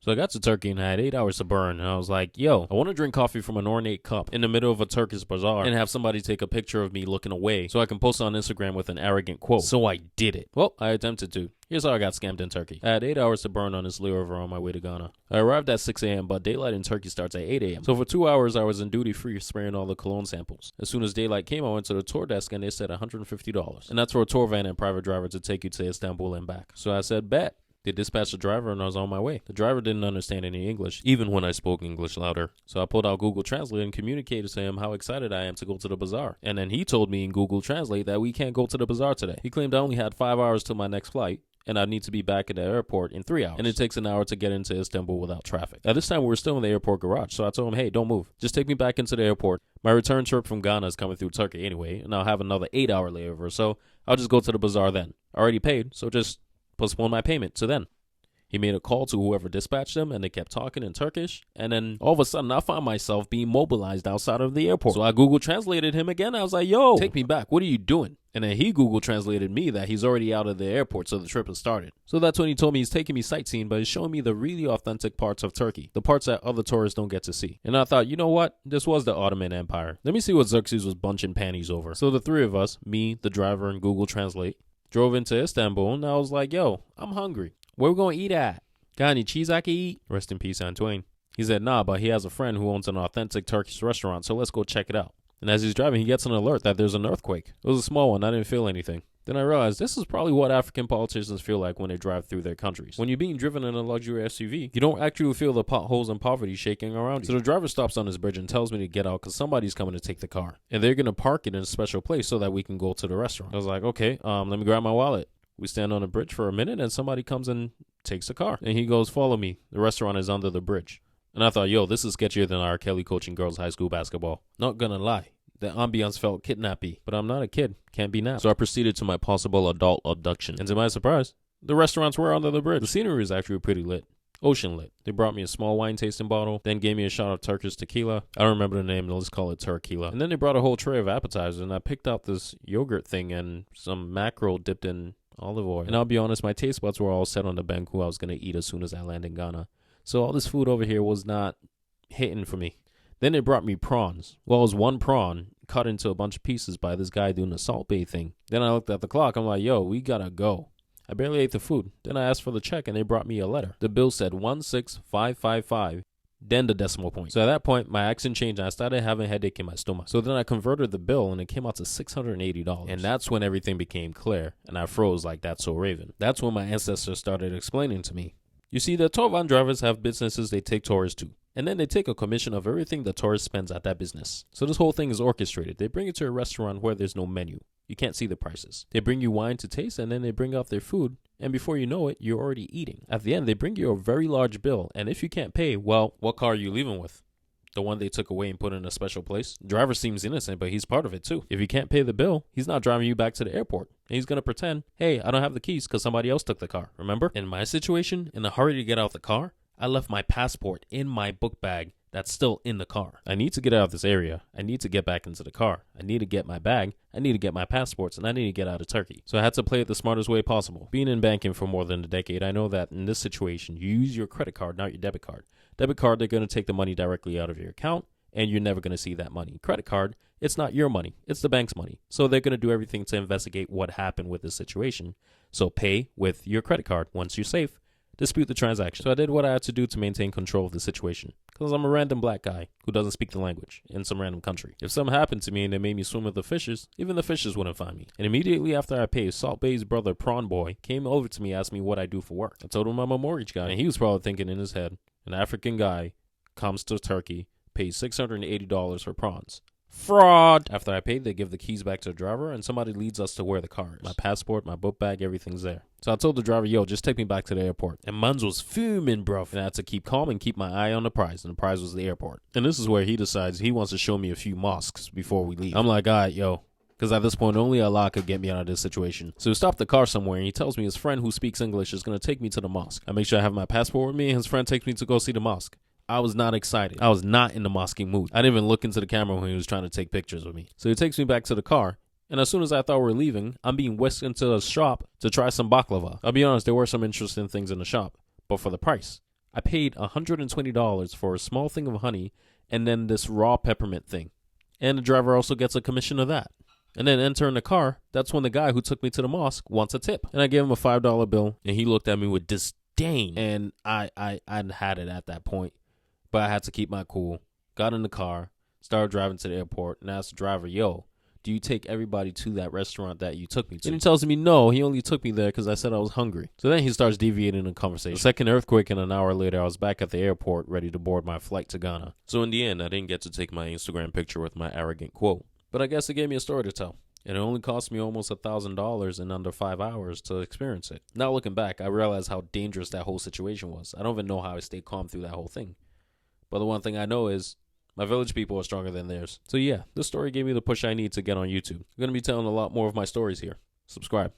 So I got to Turkey and I had 8 hours to burn, and I was like, yo, I want to drink coffee from an ornate cup in the middle of a Turkish bazaar and have somebody take a picture of me looking away so I can post on Instagram with an arrogant quote. So I did it. Well, I attempted to. Here's how I got scammed in Turkey. I had 8 hours to burn on this layover on my way to Ghana. I arrived at 6 a.m., but daylight in Turkey starts at 8 a.m. So for 2 hours, I was in duty free spraying all the cologne samples. As soon as daylight came, I went to the tour desk and they said $150. And that's for a tour van and private driver to take you to Istanbul and back. So I said, bet. They dispatched the driver and I was on my way. The driver didn't understand any English, even when I spoke English louder. So I pulled out Google Translate and communicated to him how excited I am to go to the bazaar. And then he told me in Google Translate that we can't go to the bazaar today. He claimed I only had 5 hours till my next flight, and I'd need to be back at the airport in 3 hours. And it takes an hour to get into Istanbul without traffic. At this time, we were still in the airport garage, so I told him, hey, don't move. Just take me back into the airport. My return trip from Ghana is coming through Turkey anyway, and I'll have another 8-hour layover, so I'll just go to the bazaar then. I already paid, so just postpone my payment to then. He made a call to whoever dispatched him, and they kept talking in Turkish. And then all of a sudden, I found myself being mobilized outside of the airport. So I Google translated him again. I was like, yo, take me back. What are you doing? And then he Google translated me that he's already out of the airport, so the trip has started. So that's when he told me he's taking me sightseeing, but he's showing me the really authentic parts of Turkey, the parts that other tourists don't get to see. And I thought, you know what? This was the Ottoman Empire. Let me see what Xerxes was bunching panties over. So the three of us, me, the driver, and Google Translate, drove into Istanbul, and I was like, yo, I'm hungry. Where we going to eat at? Got any cheese I can eat? Rest in peace, Antoine. He said, nah, but he has a friend who owns an authentic Turkish restaurant, so let's go check it out. And as he's driving, he gets an alert that there's an earthquake. It was a small one. I didn't feel anything. Then I realized this is probably what African politicians feel like when they drive through their countries. When you're being driven in a luxury SUV, you don't actually feel the potholes and poverty shaking around you. So the driver stops on his bridge and tells me to get out because somebody's coming to take the car. And they're going to park it in a special place so that we can go to the restaurant. I was like, okay, let me grab my wallet. We stand on the bridge for a minute and somebody comes and takes the car. And he goes, follow me. The restaurant is under the bridge. And I thought, yo, this is sketchier than R. Kelly coaching girls high school basketball. Not gonna lie. The ambiance felt kidnappy, but I'm not a kid. Can't be now. So I proceeded to my possible adult abduction. And to my surprise, the restaurants were under the bridge. The scenery was actually pretty lit. Ocean lit. They brought me a small wine tasting bottle, then gave me a shot of Turkish tequila. I don't remember the name, let's call it tequila. And then they brought a whole tray of appetizers, and I picked out this yogurt thing and some mackerel dipped in olive oil. And I'll be honest, my taste buds were all set on the bank who I was going to eat as soon as I land in Ghana. So all this food over here was not hitting for me. Then they brought me prawns. Well, it was one prawn cut into a bunch of pieces by this guy doing the Salt Bay thing. Then I looked at the clock. I'm like, yo, we gotta go. I barely ate the food. Then I asked for the check and they brought me a letter. The bill said 16555, then the decimal point. So at that point, my accent changed and I started having a headache in my stomach. So then I converted the bill and it came out to $680. And that's when everything became clear and I froze like That's So Raven. That's when my ancestors started explaining to me. You see, the tour van drivers have businesses they take tourists to. And then they take a commission of everything the tourist spends at that business. So this whole thing is orchestrated. They bring you to a restaurant where there's no menu. You can't see the prices. They bring you wine to taste and then they bring out their food. And before you know it, you're already eating. At the end, they bring you a very large bill. And if you can't pay, well, what car are you leaving with? The one they took away and put in a special place? The driver seems innocent, but he's part of it too. If you can't pay the bill, he's not driving you back to the airport. And he's going to pretend, hey, I don't have the keys because somebody else took the car. Remember? In my situation, in a hurry to get out the car, I left my passport in my book bag that's still in the car. I need to get out of this area. I need to get back into the car. I need to get my bag. I need to get my passports, and I need to get out of Turkey. So I had to play it the smartest way possible. Being in banking for more than a decade, I know that in this situation, you use your credit card, not your debit card. Debit card, they're going to take the money directly out of your account, and you're never going to see that money. Credit card, it's not your money. It's the bank's money. So they're going to do everything to investigate what happened with this situation. So pay with your credit card. Once you're safe, dispute the transaction. So I did what I had to do to maintain control of the situation. Because I'm a random black guy who doesn't speak the language in some random country. If something happened to me and they made me swim with the fishes, even the fishes wouldn't find me. And immediately after I paid, Salt Bay's brother, Prawn Boy, came over to me and asked me what I do for work. I told him I'm a mortgage guy. And he was probably thinking in his head, an African guy comes to Turkey, pays $680 for prawns. Fraud! After I paid, they give the keys back to the driver and somebody leads us to where the car is. My passport, my book bag, everything's there. So I told the driver, yo, just take me back to the airport. And Mans was fuming, bro. And I had to keep calm and keep my eye on the prize. And the prize was the airport. And this is where he decides he wants to show me a few mosques before we leave. I'm like, all right, yo. Because at this point, only Allah could get me out of this situation. So he stopped the car somewhere and he tells me his friend who speaks English is going to take me to the mosque. I make sure I have my passport with me and his friend takes me to go see the mosque. I was not excited. I was not in the mosquing mood. I didn't even look into the camera when he was trying to take pictures with me. So he takes me back to the car. And as soon as I thought we were leaving, I'm being whisked into a shop to try some baklava. I'll be honest, there were some interesting things in the shop. But for the price, I paid $120 for a small thing of honey and then this raw peppermint thing. And the driver also gets a commission of that. And then entering the car, that's when the guy who took me to the mosque wants a tip. And I gave him a $5 bill, and he looked at me with disdain. And I had it at that point. But I had to keep my cool. Got in the car, started driving to the airport, and asked the driver, yo, do you take everybody to that restaurant that you took me to? And he tells me, no, he only took me there because I said I was hungry. So then he starts deviating the conversation. The second earthquake, and an hour later, I was back at the airport ready to board my flight to Ghana. So in the end, I didn't get to take my Instagram picture with my arrogant quote. But I guess it gave me a story to tell. And it only cost me almost $1,000 in under 5 hours to experience it. Now looking back, I realized how dangerous that whole situation was. I don't even know how I stayed calm through that whole thing. But the one thing I know is my village people are stronger than theirs. So yeah, this story gave me the push I need to get on YouTube. I'm going to be telling a lot more of my stories here. Subscribe.